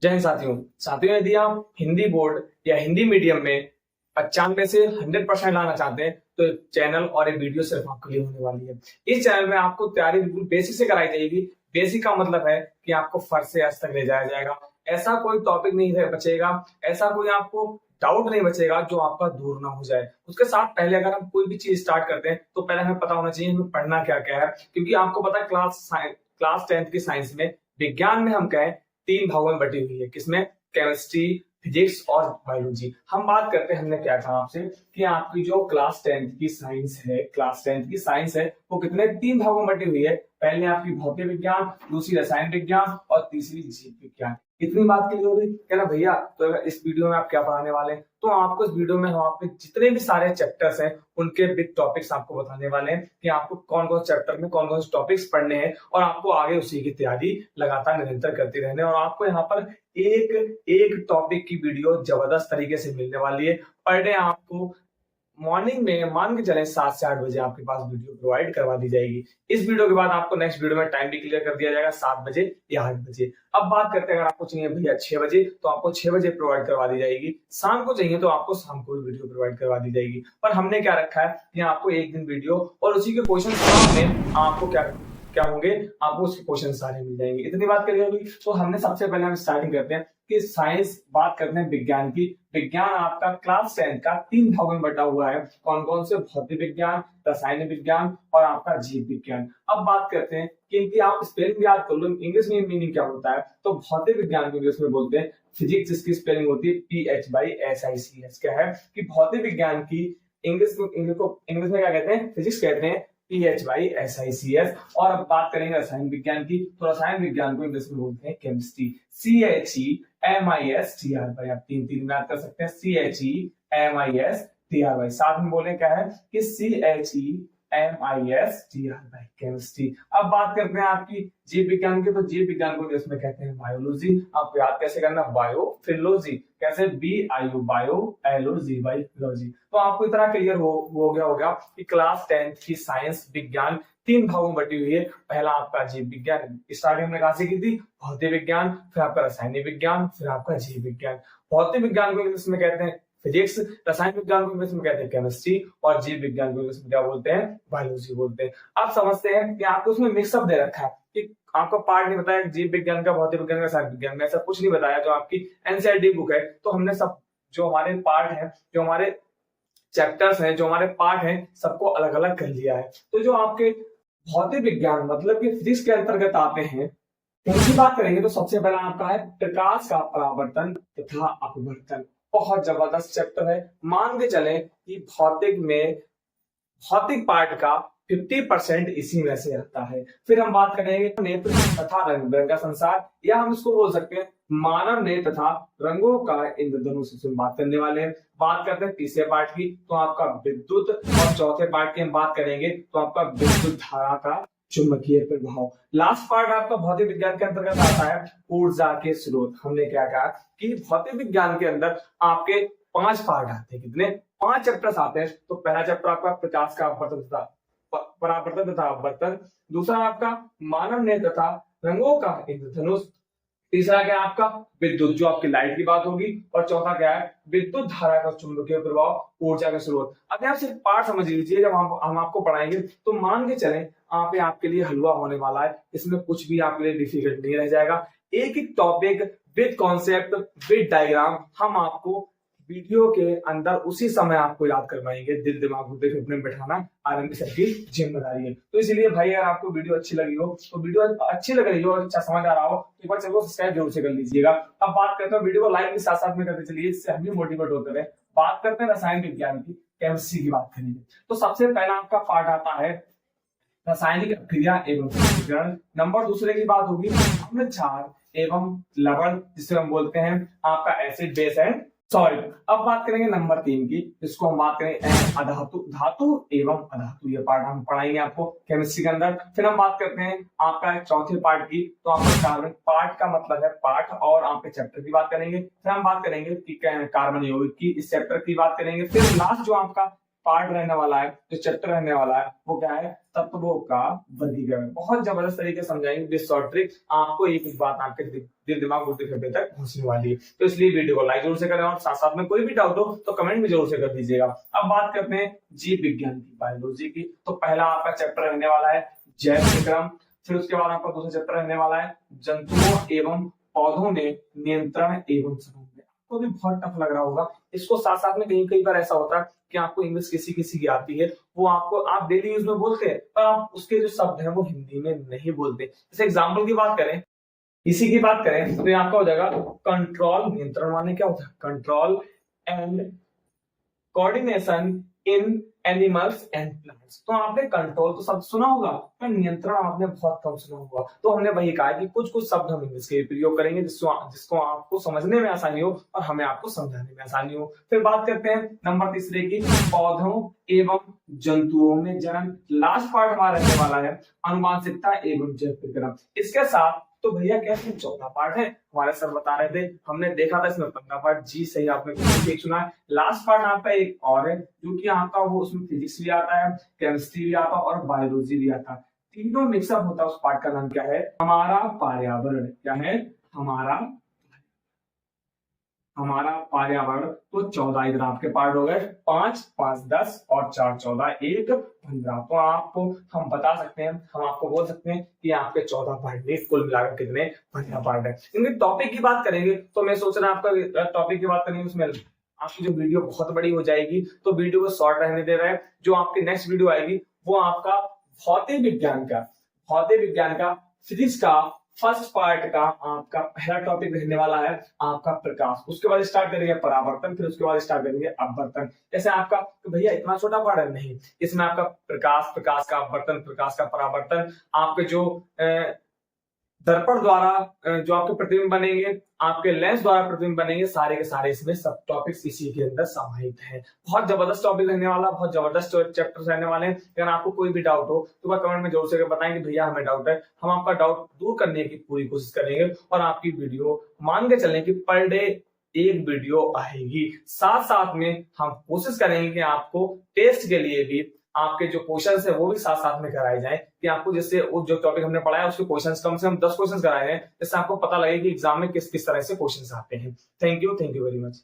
जय हिंद साथियों, यदि आप हिंदी बोर्ड या हिंदी मीडियम में 95 से 100% लाना चाहते हैं तो एक चैनल और एक वीडियो सिर्फ आपके लिए होने वाली है। इस चैनल में आपको तैयारी बिल्कुल बेसिक से कराई जाएगी। बेसिक का मतलब है कि आपको फर्स्ट से आज तक ले जाया जाएगा। ऐसा कोई टॉपिक नहीं बचेगा, ऐसा कोई आपको डाउट नहीं बचेगा जो आपका दूर ना हो जाए। उसके साथ पहले अगर हम कोई भी चीज स्टार्ट करते हैं तो पहले हमें पता होना चाहिए हमें पढ़ना क्या क्या है, क्योंकि आपको पता है क्लास 10th की साइंस में, विज्ञान में हम कहें 3 भागों में बटी हुई है। किसमें? केमिस्ट्री, फिजिक्स और बायोलॉजी। हम बात करते हैं, हमने क्या कहा आपसे कि आपकी जो क्लास 10th की साइंस है वो कितने 3 भागों में बटी हुई है। पहले आपकी भौतिक विज्ञान, दूसरी रसायन विज्ञान और तीसरी जीव विज्ञान। इतनी बात के लिए हो गई क्या ना भैया? तो इस वीडियो में आप क्या पढ़ाने वाले हैं? तो आपको इस वीडियो में हम आपके जितने भी सारे चैप्टर्स हैं उनके बिग टॉपिक्स आपको बताने वाले हैं कि आपको कौन कौन चैप्टर में कौन कौन से टॉपिक्स पढ़ने हैं और आपको आगे उसी की तैयारी लगातार निरंतर करते रहने। और आपको यहाँ पर एक एक टॉपिक की वीडियो जबरदस्त तरीके से मिलने वाली है। पर डे आपको मॉर्निंग में मान के चले 7 से 8 बजे आपके पास वीडियो प्रोवाइड करवा दी जाएगी। इस वीडियो के बाद आपको नेक्स्ट वीडियो में टाइम भी क्लियर कर दिया जाएगा, 7 बजे या 8 बजे। अब बात करते हैं, अगर आपको चाहिए भैया 6 बजे तो आपको 6 बजे प्रोवाइड करवा दी जाएगी। शाम को चाहिए तो आपको शाम को वीडियो प्रोवाइड करवा दी जाएगी। पर हमने क्या रखा है कि आपको एक दिन वीडियो और उसी के क्वेश्चन में आपको क्या क्या होंगे, आपको उसके क्वेश्चन सारे मिल जाएंगे। इतनी बात करिए अभी तो हमने सबसे पहले हम स्टार्टिंग करते हैं कि साइंस बात करते हैं विज्ञान की। विज्ञान आपका क्लास 10 का 3 भागों में बटा हुआ है। कौन कौन से? भौतिक विज्ञान, रसायन विज्ञान और आपका जीव विज्ञान। अब बात करते हैं कि इनकी आप स्पेलिंग याद कर लो, इंग्लिश में मीनिंग क्या होता है। तो भौतिक विज्ञान को इंग्लिश में बोलते हैं फिजिक्स, जिसकी स्पेलिंग होती है PHYSICS। क्या है कि भौतिक विज्ञान की इंग्लिश में क्या कहते हैं? फिजिक्स कहते हैं, PHYSICS। और अब बात करेंगे रसायन विज्ञान की, तो रसायन विज्ञान को इंग्लिश में बोलते हैं केमिस्ट्री, CHEMISTRY। आप तीन तीन याद कर सकते हैं, CHEMISTRY। साथ में बोले क्या है कि CHEMISTRY, केमिस्ट्री। अब बात करते हैं आपकी जीव विज्ञान की, तो जीव विज्ञान को इसमें कहते हैं बायोलॉजी। आपको याद कैसे करना? बायोफिलॉजी। कैसे? BIO, bio, LOGY, biology. तो आपको इतना क्लियर हो गया होगा कि क्लास 10th की साइंस विज्ञान 3 भागों में बटी हुई है। पहला आपका जीव विज्ञान, स्टार्टिंग में कहां से की थी? भौतिक विज्ञान, फिर आपका रासायनिक विज्ञान, फिर आपका जीव विज्ञान। भौतिक विज्ञान को इंग्लिश में कहते हैं फिजिक्स, रसायन विज्ञान को इंग्लिश में कहते हैं केमिस्ट्री और जीव विज्ञान को इंग्लिश में क्या बोलते हैं? बायोलॉजी बोलते हैं। आप समझते हैं कि आपको उसमें मिक्सअप दे रखा है कि आपको पार्ट नहीं बताया जीव विज्ञान का, भौतिक विज्ञान का, रसायन विज्ञान में, ऐसा कुछ नहीं बताया। जो आपकी एनसीईआरटी बुक है, तो हमने सब जो हमारे पार्ट है, जो हमारे चैप्टर्स हैं, जो हमारे पार्ट हैं, सबको अलग अलग कर लिया है। तो जो आपके भौतिक विज्ञान मतलब कि फिजिक्स के अंतर्गत आते हैं, उनकी बात करेंगे तो सबसे पहला आपका है प्रकाश का परावर्तन तथा अपवर्तन। बहुत जबरदस्त चैप्टर है। मान के चले कि भौतिक पार्ट का 50% इसी में से आता है। फिर हम बात करेंगे नेत्र तथा रंग बिरंग का संसार, या हम इसको बोल सकते हैं मानव नेत्र तथा रंगों का इंद्रधनुष से बात करने वाले हैं। बात करते हैं तीसरे पार्ट की, तो आपका विद्युत, और चौथे पार्ट की हम बात करेंगे तो आपका विद्युत धारा का चुंबकीय प्रभाव। लास्ट पार्ट आपका भौतिक विज्ञान के अंतर्गत आता है ऊर्जा के स्रोत। हमने क्या कहा कि भौतिक विज्ञान के अंदर आपके 5 पार्ट आते हैं। कितने? 5 चैप्टर्स आते हैं। तो पहला चैप्टर आपका प्रकाश का परावर्तन तथा अपवर्तन, दूसरा आपका मानव नेत्र तथा रंगों का इंद्रधनुष, तीसरा क्या आपका विद्युत, जो आपकी लाइट की बात होगी, और चौथा क्या है? विद्युत धारा का चुंबकीय प्रभाव, ऊर्जा के स्रोत। अब आप सिर्फ पार्ट समझ लीजिए, जब हम आपको पढ़ाएंगे तो मान के चलें आपके लिए हलवा होने वाला है। इसमें कुछ भी आपके लिए डिफिकल्ट नहीं रह जाएगा। एक एक topic with concept, with diagram हम आपको वीडियो के अंदर उसी समय आपको याद करवाएंगे। दिल दिमाग हृदय फेफड़े में बैठाना आरएमपी सर की जिम्मेदारी है। तो इसलिए भाई, अगर आपको वीडियो अच्छी लगी हो, तो वीडियो अच्छी लग रही हो और अच्छा समझ आ रहा हो तो एक बार चैनल को सब्सक्राइब जरूर से कर लीजिएगा। अब बात करते हैं, वीडियो को लाइक भी साथ साथ में करते चलिए, इससे हम भी मोटिवेट होते रहे। बात करते हैं रसायन विज्ञान की, केमिस्ट्री की बात करेंगे। तो सबसे पहला आपका पार्ट आता है रासायनिक अभिक्रिया एवं संचरण। नंबर दूसरे की बात होगी अम्ल क्षार एवं लवण, जिसे हम बोलते हैं आपका एसिड, बेस एंड सॉल्ट। अब बात करेंगे नंबर 3 की, जिसको हम बात करेंगे अधातु, धातु एवं अधातु। ये पार्ट हम पढ़ाएंगे आपको केमिस्ट्री के अंदर। फिर हम बात करते हैं आपका चौथे पार्ट की, तो आपका कार्बन, पार्ट का मतलब है पार्ट, और आपके चैप्टर की बात करेंगे। फिर हम बात करेंगे कि कार्बन यौगिक की, इस चैप्टर की बात करेंगे। फिर लास्ट जो आपका पार्ट रहने वाला है, जो चैप्टर रहने वाला है वो क्या है, तत्वों का वर्गीकरण। बहुत जबरदस्त तरीके से समझाएंगे दिस शॉर्ट ट्रिक, आपको एक बात आपके दिल दिमाग बुद्धि फेफड़े तक पहुंचने वाली है। तो इसलिए वीडियो को लाइक जरूर से करें और साथ साथ में कोई भी डाउट हो तो कमेंट में जरूर से कर दीजिएगा। अब बात करते हैं जीव विज्ञान की, बायोलॉजी की। तो पहला आपका चैप्टर रहने वाला है जैव विक्रम, फिर उसके बाद आपका दूसरा चैप्टर रहने वाला है जंतुओं एवं पौधों में नियंत्रण एवं समन्वय। आपको भी बहुत टफ लग रहा होगा इसको, साथ साथ में कई कई बार ऐसा होता है कि आपको इंग्लिश किसी किसी की आती है, वो आपको आप डेली यूज में बोलते हैं पर आप उसके जो शब्द हैं वो हिंदी में नहीं बोलते। जैसे एग्जाम्पल की बात करें, इसी की बात करें तो ये आपका हो जाएगा कंट्रोल, नियंत्रण माने क्या होता है, control and coordination in animals and plants. तो आपने कंट्रोल तो शब्द सुना होगा पर नियंत्रण आपने बहुत कम सुना होगा। तो हमने वही कहा कि कुछ कुछ शब्द हम इंग्लिश के प्रयोग करेंगे जिसको आपको समझने में आसानी हो और हमें आपको समझाने में आसानी हो। फिर बात करते हैं नंबर तीसरे की, पौधों एवं जंतुओं में जन्म। लास्ट पार्ट हमारा रहने वाला है अनुवांशिकता एवं जैव विज्ञान। इसके साथ तो भैया कैसे चौथा पार्ट है, हमारे सर बता रहे थे, हमने देखा था इसमें 15 पार्ट। जी सही, आपने ठीक सुना है। लास्ट पार्ट आपका एक और है जो कि आपका वो उसमें फिजिक्स भी आता है, केमिस्ट्री भी आता है और बायोलॉजी भी आता है। तीनों मिक्सअप होता है। उस पार्ट का नाम क्या है, हमारा पर्यावरण। क्या है, हमारा पर्यावरण। तो 14 इधर आपके पार्ट हो गए, 5 5 10 और 4 14 1 15। तो आपको हम बता सकते हैं, हम आपको बोल सकते हैं कि आपके 14 पार्ट में कुल मिलाकर कितने 15 पार्ट है। इनके टॉपिक की बात करेंगे तो मैं सोच रहा हूं आपका टॉपिक की बात करेंगे उसमें आपकी जो वीडियो बहुत बड़ी हो जाएगी, तो वीडियो को शॉर्ट रहने दे रहा है। जो आपकी नेक्स्ट वीडियो आएगी वो आपका भौतिक विज्ञान का फिजिक्स का फर्स्ट पार्ट का आपका पहला टॉपिक रहने वाला है आपका प्रकाश। उसके बाद स्टार्ट करेंगे परावर्तन, फिर उसके बाद स्टार्ट करेंगे अपवर्तन। जैसे आपका तो भैया इतना छोटा पार्ट है नहीं, इसमें आपका प्रकाश का अपवर्तन, प्रकाश का परावर्तन, आपके जो दर्पण द्वारा जो आपके प्रतिबिंब बनेंगे, आपके लेंस द्वारा प्रतिबिंब बनेंगे, सारे के सारे इसमें सब टॉपिक्स इसी के अंदर समाहित है। बहुत जबरदस्त टॉपिक रहने वाला, बहुत जबरदस्त चैप्टर्स रहने वाले हैं। अगर आपको कोई भी डाउट हो तो वह कमेंट में जरूर से बताएंगे भैया हमें डाउट है, हम आपका डाउट दूर करने की पूरी कोशिश करेंगे और आपकी वीडियो मान के चलें कि पर डे एक वीडियो आएगी। साथ साथ में हम कोशिश करेंगे कि आपको टेस्ट के लिए भी आपके जो क्वेश्चंस है वो भी साथ साथ में कराए जाएं, कि आपको जिससे जो टॉपिक हमने पढ़ा है उसके क्वेश्चंस कम से कम 10 क्वेश्चंस कराए हैं, जिससे आपको पता लगे कि एग्जाम में किस किस तरह से क्वेश्चंस आते हैं। Thank you very much.